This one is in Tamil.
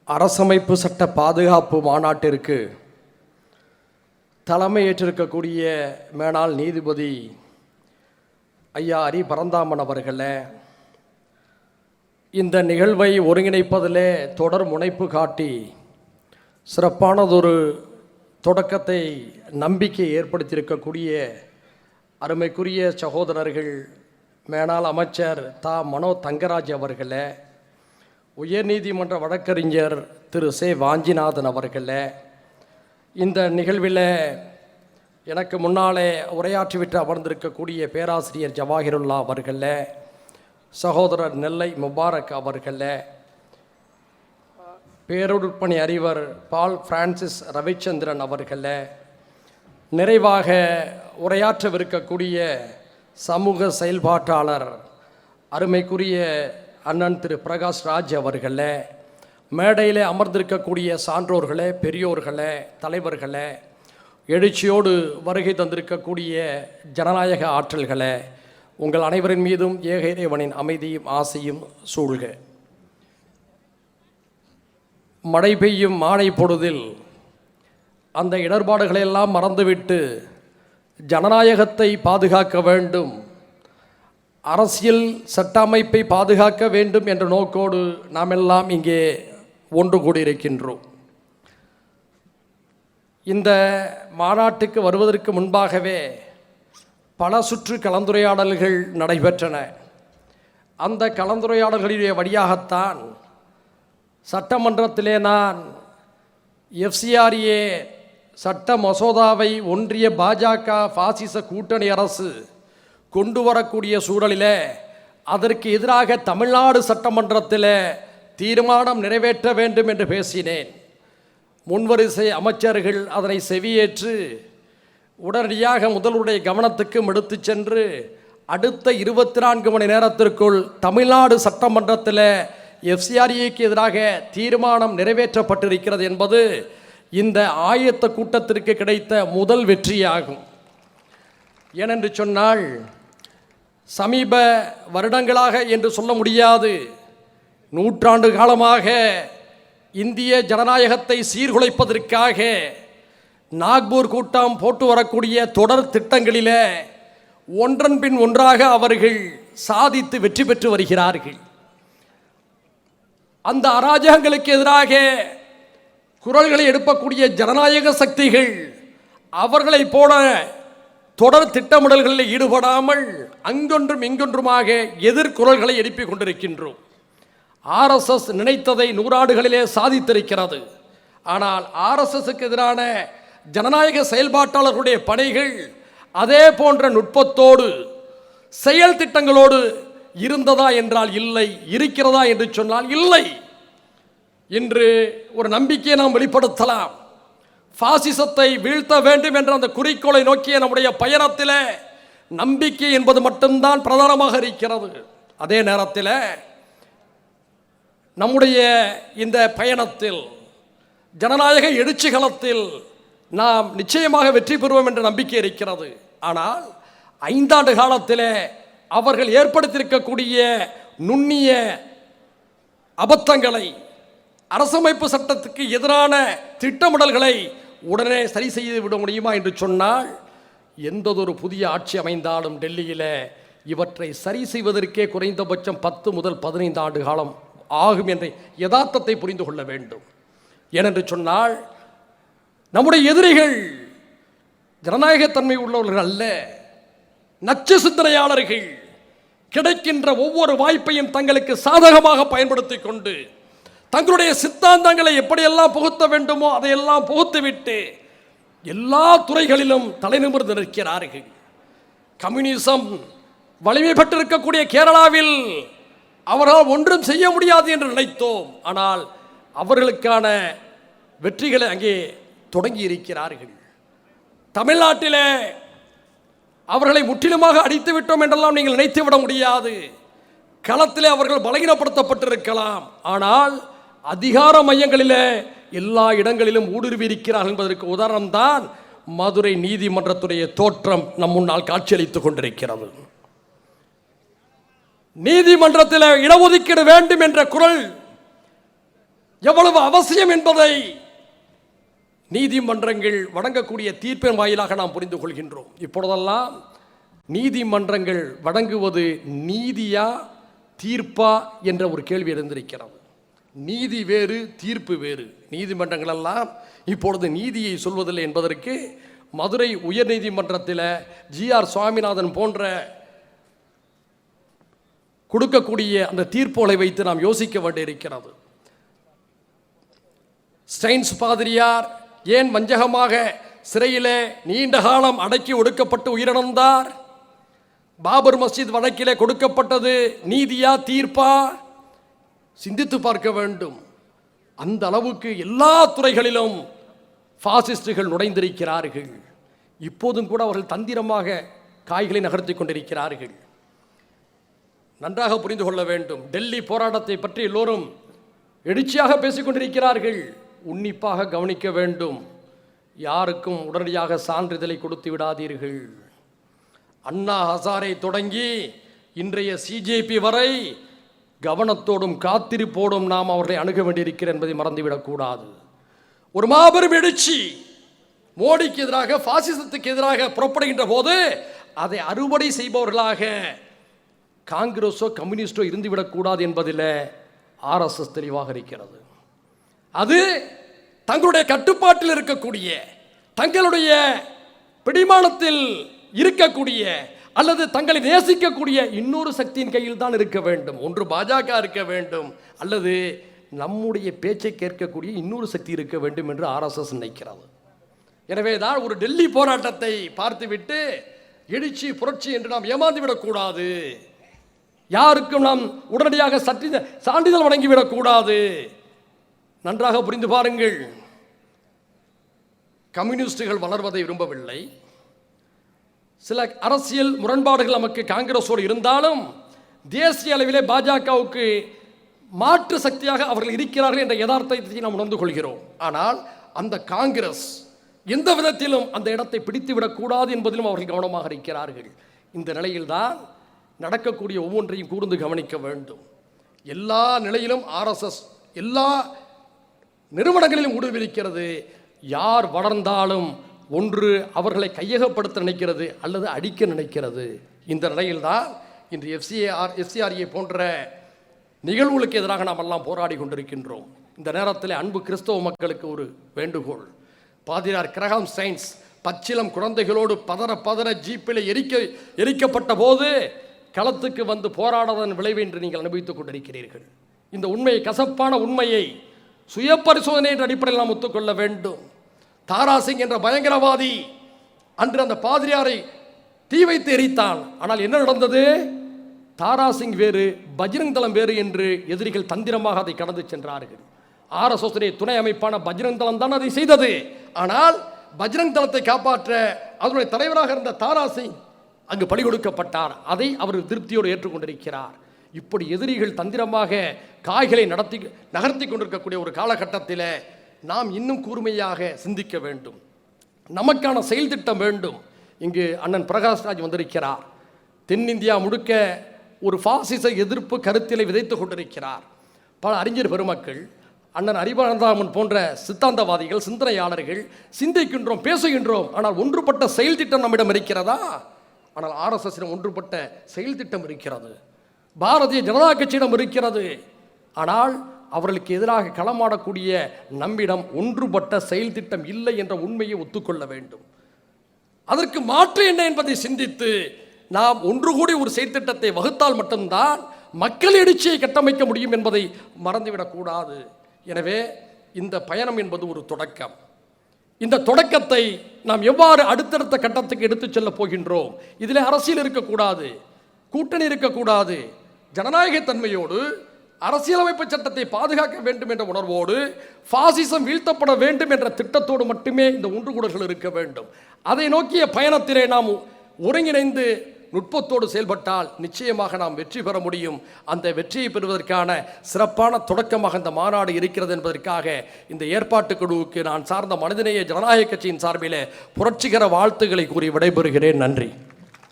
அரசமைப்பு சட்ட பாதுகாப்பு மாநாட்டிற்கு தலைமையேற்றிருக்கக்கூடிய மேனாள் நீதிபதி ஐயா அரி பரந்தாமன் அவர்களே, இந்த நிகழ்வை ஒருங்கிணைப்பதிலே தொடர் முனைப்பு காட்டி சிறப்பானதொரு தொடக்கத்தை நம்பிக்கை ஏற்படுத்தியிருக்கக்கூடிய அருமைக்குரிய சகோதரர்கள் மேனாள் அமைச்சர் மனோ தங்கராஜ் அவர்களே, உயர்நீதிமன்ற வழக்கறிஞர் திரு வாஞ்சிநாதன் அவர்களே, இந்த நிகழ்வில் எனக்கு முன்னாலே உரையாற்றிவிட்டு அமர்ந்திருக்கக்கூடிய பேராசிரியர் ஜவாஹிருல்லா அவர்களே, சகோதரர் நெல்லை முபாரக் அவர்களே, பேரொருட்பணி அறிவர் பால் பிரான்சிஸ் ரவிச்சந்திரன் அவர்களே, நிறைவாக உரையாற்றவிருக்கக்கூடிய சமூக செயல்பாட்டாளர் அருமைக்குரிய அண்ணன் திரு பிரகாஷ் ராஜ் அவர்களே, மேடையிலே அமர்ந்திருக்கக்கூடிய சான்றோர்களே, பெரியோர்களே, தலைவர்களே, எழுச்சியோடு வருகை தந்திருக்கக்கூடிய ஜனநாயக ஆற்றல்களே, உங்கள் அனைவரின் மீதும் ஏக இறைவனின் அமைதியும் ஆசையும் சூழ்க. மழை பெய்யும் மாலை பொழுதில் அந்த இடர்பாடுகளெல்லாம் மறந்துவிட்டு ஜனநாயகத்தை பாதுகாக்க வேண்டும், அரசியல் சட்ட அமைப்பை பாதுகாக்க வேண்டும் என்ற நோக்கோடு நாம் எல்லாம் இங்கே ஒன்று கூடியிருக்கின்றோம். இந்த மாநாட்டுக்கு வருவதற்கு முன்பாகவே பல சுற்று கலந்துரையாடல்கள் நடைபெற்றன. அந்த கலந்துரையாடல்களுடைய வழியாகத்தான் சட்டமன்றத்திலே நான் FCRA சட்ட மசோதாவை ஒன்றிய பாஜக பாசிச கூட்டணி அரசு கொண்டு வரக்கூடிய சூழலில் அதற்கு எதிராக தமிழ்நாடு சட்டமன்றத்தில் தீர்மானம் நிறைவேற்ற வேண்டும் என்று பேசினேன். முன்வரிசை அமைச்சர்கள் அதனை செவியேற்று உடனடியாக முதல்வருடைய கவனத்துக்கும் எடுத்து சென்று அடுத்த 24 மணி நேரத்திற்குள் தமிழ்நாடு சட்டமன்றத்தில் FCRAக்கு எதிராக தீர்மானம் நிறைவேற்றப்பட்டிருக்கிறது என்பது இந்த ஆயத்த கூட்டத்திற்கு கிடைத்த முதல் வெற்றியாகும். ஏனென்று சொன்னால், சமீப வருடங்களாக என்று சொல்ல முடியாது, நூற்றாண்டு காலமாக இந்திய ஜனநாயகத்தை சீர்குலைப்பதற்காக நாக்பூர் கூட்டம் போட்டு வரக்கூடிய தொடர் திட்டங்களில் ஒன்றன் பின் ஒன்றாக அவர்கள் சாதித்து வெற்றி பெற்று வருகிறார்கள். அந்த அராஜகங்களுக்கு எதிராக குரல்களை எழுப்பக்கூடிய ஜனநாயக சக்திகள் அவர்களை போல தொடர் திட்டமிடல்களில் ஈடுபடாமல் அங்கொன்றும் இங்கொன்றுமாக எதிர்குரல்களை எழுப்பிக் கொண்டிருக்கின்றோம். RSS நினைத்ததை நூறாண்டுகளிலே சாதித்திருக்கிறது. ஆனால் RSSக்கு எதிரான ஜனநாயக செயல்பாட்டாளர்களுடைய பணிகள் அதே போன்ற நுட்பத்தோடு செயல் திட்டங்களோடு இருந்ததா என்றால் இல்லை, இருக்கிறதா என்று சொன்னால் இல்லை. இன்று ஒரு நம்பிக்கையை நாம் வெளிப்படுத்தலாம். பாசிசத்தை வீழ்த்த வேண்டும் என்ற அந்த குறிக்கோளை நோக்கிய நம்முடைய பயணத்தில் நம்பிக்கை என்பது மட்டும்தான் பிரதானமாக இருக்கிறது. அதே நேரத்தில் நம்முடைய இந்த பயணத்தில் ஜனநாயக எழுச்சிகளத்தில் நாம் நிச்சயமாக வெற்றி பெறுவோம் என்ற நம்பிக்கை இருக்கிறது. ஆனால் 5 ஆண்டு காலத்தில் அவர்கள் ஏற்படுத்தியிருக்கக்கூடிய நுண்ணிய அபத்தங்களை, அரசமைப்பு சட்டத்துக்கு எதிரான திட்டமிடல்களை உடனே சரி செய்து விட முடியுமா என்று சொன்னால், எந்ததொரு புதிய ஆட்சி அமைந்தாலும் டெல்லியில் இவற்றை சரி செய்வதற்கே குறைந்தபட்சம் 10 முதல் 15 ஆண்டு காலம் ஆகும் என்ற யதார்த்தத்தை புரிந்து கொள்ள வேண்டும். ஏனென்று சொன்னால், நம்முடைய எதிரிகள் ஜனநாயகத்தன்மை உள்ளவர்கள் அல்ல, நச்சு சிந்தனையாளர்கள். கிடைக்கின்ற ஒவ்வொரு வாய்ப்பையும் தங்களுக்கு சாதகமாக பயன்படுத்தி கொண்டு தங்களுடைய சித்தாந்தங்களை எப்படியெல்லாம் புகுத்த வேண்டுமோ அதையெல்லாம் புகுத்துவிட்டு எல்லா துறைகளிலும் தலைநிமிர்ந்து நிற்கிறார்கள். கம்யூனிசம் வலிமை பெற்றிருக்கக்கூடிய கேரளாவில் அவர்களால் ஒன்றும் செய்ய முடியாது என்று நினைத்தோம். ஆனால் அவர்களுக்கான வெற்றிகளை அங்கே தொடங்கி இருக்கிறார்கள். தமிழ்நாட்டில் அவர்களை முற்றிலுமாக அடித்து விட்டோம் என்றெல்லாம் நீங்கள் நினைத்து விட முடியாது. களத்தில் அவர்கள் பலகீனப்படுத்தப்பட்டிருக்கலாம், ஆனால் அதிகார மையங்களில் எல்லா இடங்களிலும் ஊடுருவி இருக்கிறார்கள் என்பதற்கு உதாரணம்தான் மதுரை நீதிமன்றத்துடைய தோற்றம் நம் முன்னால் காட்சியளித்துக் கொண்டிருக்கிறது. நீதிமன்றத்தில் இடஒதுக்கீடு வேண்டும் என்ற குரல் எவ்வளவு அவசியம் என்பதை நீதிமன்றங்கள் வழங்கக்கூடிய தீர்ப்பின் வாயிலாக நாம் புரிந்து கொள்கின்றோம். இப்பொழுதெல்லாம் நீதிமன்றங்கள் வழங்குவது நீதியா தீர்ப்பா என்ற ஒரு கேள்வி எழுந்திருக்கிறது. நீதி வேறு, தீர்ப்பு வேறு. நீதிமன்றங்கள் எல்லாம் இப்பொழுது நீதியை சொல்வதில்லை என்பதற்கு மதுரை உயர்நீதிமன்றத்தில் ஜி.ஆர். சுவாமிநாதன் போன்ற கொடுக்கக்கூடிய அந்த தீர்ப்புகளை வைத்து நாம் யோசிக்க வேண்டியிருக்கிறது. ஸ்டைன்ஸ் பாதிரியார் ஏன் வஞ்சகமாக சிறையிலே நீண்ட காலம் அடக்கி ஒடுக்கப்பட்டு உயிரிழந்தார்? பாபர் மஸ்ஜித் வழக்கிலே கொடுக்கப்பட்டது நீதியா தீர்ப்பா? சிந்தித்து பார்க்க வேண்டும். அந்த அளவுக்கு எல்லா துறைகளிலும் பாசிஸ்டுகள் நுழைந்திருக்கிறார்கள். இப்போதும் கூட அவர்கள் தந்திரமாக காய்களை நகர்த்தி கொண்டிருக்கிறார்கள். நன்றாக புரிந்து கொள்ள வேண்டும். டெல்லி போராட்டத்தை பற்றி எல்லோரும் எழுச்சியாக பேசிக்கொண்டிருக்கிறார்கள். உன்னிப்பாக கவனிக்க வேண்டும். யாருக்கும் உடனடியாக சான்றிதழை கொடுத்து விடாதீர்கள். அண்ணா ஹசாரே தொடங்கி இன்றைய சிஜேபி வரை கவனத்தோடும் காத்திருப்போடும் நாம் அவர்களை அணுக வேண்டியிருக்கிறது என்பதை மறந்துவிடக்கூடாது. ஒரு மாபெரும் எழுச்சி மோடிக்கு எதிராக, பாசிசத்துக்கு எதிராக புறப்படுகின்ற போது அதை அறுவடை செய்பவர்களாக காங்கிரஸோ கம்யூனிஸ்டோ இருந்துவிடக்கூடாது என்பதில் ஆர்எஸ்எஸ் தெளிவாக இருக்கிறது. அது தங்களுடைய கட்டுப்பாட்டில் இருக்கக்கூடிய, தங்களுடைய பிடிமானத்தில் இருக்கக்கூடிய அல்லது தங்களை நேசிக்கக்கூடிய இன்னொரு சக்தியின் கையில் தான் இருக்க வேண்டும். ஒன்று பாஜக இருக்க வேண்டும், அல்லது நம்முடைய பேச்சை கேட்கக்கூடிய இன்னொரு சக்தி இருக்க வேண்டும் என்று ஆர்எஸ்எஸ் நினைக்கிறது. எனவே தான் ஒரு டெல்லி போராட்டத்தை பார்த்துவிட்டு எழுச்சி புரட்சி என்று நாம் ஏமாந்துவிடக்கூடாது. யாருக்கும் நாம் உடனடியாக சான்றிதழ் வழங்கிவிடக்கூடாது. நன்றாக புரிந்து பாருங்கள். கம்யூனிஸ்டுகள் வளர்வதை விரும்பவில்லை. சில அரசியல் முரண்பாடுகள் நமக்கு காங்கிரஸோடு இருந்தாலும் தேசிய அளவிலே பாஜகவுக்கு மாற்று சக்தியாக அவர்கள் இருக்கிறார்கள் என்ற யதார்த்தத்தை நாம் உணர்ந்து கொள்கிறோம். ஆனால் அந்த காங்கிரஸ் எந்த விதத்திலும் அந்த இடத்தை பிடித்துவிடக்கூடாது என்பதிலும் அவர்கள் கவனமாக இருக்கிறார்கள். இந்த நிலையில்தான் நடக்கக்கூடிய ஒவ்வொன்றையும் கூர்ந்து கவனிக்க வேண்டும். எல்லா நிலையிலும் ஆர்எஸ்எஸ் எல்லா நிறுவனங்களிலும் ஊடுருவிருக்கிறது. யார் வளர்ந்தாலும் ஒன்று அவர்களை கையகப்படுத்த நினைக்கிறது அல்லது அடிக்க நினைக்கிறது. இந்த நிலையில்தான் இன்று எஃப்சிஆர்ஏ போன்ற நிகழ்வுகளுக்கு எதிராக நாம் எல்லாம் போராடி கொண்டிருக்கின்றோம். இந்த நேரத்தில் அன்பு கிறிஸ்தவ மக்களுக்கு ஒரு வேண்டுகோள். பாதிரியார் கிரஹாம் ஸ்டைன்ஸ் பச்சிலம் குழந்தைகளோடு பதற ஜீப்பில் எரிக்கப்பட்ட போது களத்துக்கு வந்து போராடுவதன் விளைவு என்று நீங்கள் அனுபவித்துக் கொண்டிருக்கிறீர்கள். இந்த உண்மையை, கசப்பான உண்மையை சுய பரிசோதனை என்ற அடிப்படையில் நாம் ஒத்துக்கொள்ள வேண்டும். தாராசிங் என்ற பயங்கரவாதி அன்று அந்த பாதிரியாரை தீ வைத்து எரித்தான். ஆனால் என்ன நடந்தது? தாராசிங் வேறு, பஜ்ரங் தளம் வேறு என்று எதிரிகள் தந்திரமாக அதை கடந்து சென்றார்கள். ஆர்எஸ்எஸ் துணை அமைப்பான பஜ்ரங் தளம் தான் அதை செய்தது. ஆனால் பஜ்ரங் தளத்தை காப்பாற்ற அதனுடைய தலைவராக இருந்த தாராசிங் அங்கு பலி கொடுக்கப்பட்டார். அதை அவர் திருப்தியோடு ஏற்றுக்கொண்டிருக்கிறார். இப்படி எதிரிகள் தந்திரமாக காய்களை நகர்த்தி கொண்டிருக்கக்கூடிய ஒரு காலகட்டத்தில் நாம் இன்னும் கூர்மையாக சிந்திக்க வேண்டும். நமக்கான செயல் திட்டம் வேண்டும். இங்கு அண்ணன் பிரகாஷ்ராஜ் வந்திருக்கிறார். தென்னிந்தியா முழுக்க ஒரு பாசிச எதிர்ப்பு கருத்திலை விதைத்து கொண்டிருக்கிறார். பல அறிஞர் பெருமக்கள், அண்ணன் அறிவானந்தாமன் போன்ற சித்தாந்தவாதிகள், சிந்தனையாளர்கள் சிந்திக்கின்றோம், பேசுகின்றோம். ஆனால் ஒன்றுபட்ட செயல் திட்டம் நம்மிடம் இருக்கிறதா? ஆனால் ஆர்எஸ்எஸ் ஒன்றுபட்ட செயல் திட்டம் இருக்கிறது. பாரதிய ஜனதா கட்சியிடம் இருக்கிறது. ஆனால் அவர்களுக்கு எதிராக களமாடக்கூடிய நம்மிடம் ஒன்றுபட்ட செயல் திட்டம் இல்லை என்ற உண்மையை ஒத்துக்கொள்ள வேண்டும். அதற்கு மாற்று என்ன என்பதை சிந்தித்து நாம் ஒன்று கூடி ஒரு செயல் திட்டத்தை வகுத்தால் மட்டும்தான் மக்கள் எழுச்சியை கட்டமைக்க முடியும் என்பதை மறந்துவிடக்கூடாது. எனவே இந்த பயணம் என்பது ஒரு தொடக்கம். இந்த தொடக்கத்தை நாம் எவ்வாறு அடுத்தடுத்த கட்டத்துக்கு எடுத்துச் செல்ல போகின்றோம்? இதில் அரசியல் இருக்கக்கூடாது, கூட்டணி இருக்கக்கூடாது. ஜனநாயகத்தன்மையோடு அரசியலமைப்பு சட்டத்தை பாதுகாக்க வேண்டும் என்ற உணர்வோடு, பாசிசம் வீழ்த்தப்பட வேண்டும் என்ற திட்டத்தோடு மட்டுமே இந்த ஒன்றுகூடல்கள் இருக்க வேண்டும். அதை நோக்கிய பயணத்திலே நாம் ஒருங்கிணைந்து நுட்பத்தோடு செயல்பட்டால் நிச்சயமாக நாம் வெற்றி பெற முடியும். அந்த வெற்றியை பெறுவதற்கான சிறப்பான தொடக்கமாக இந்த மாநாடு இருக்கிறது என்பதற்காக இந்த ஏற்பாட்டு குழுவுக்கு நான் சார்ந்த மனிதநேய ஜனநாயக கட்சியின் சார்பில் புரட்சிகர வாழ்த்துக்களை கூறி விடைபெறுகிறேன். நன்றி.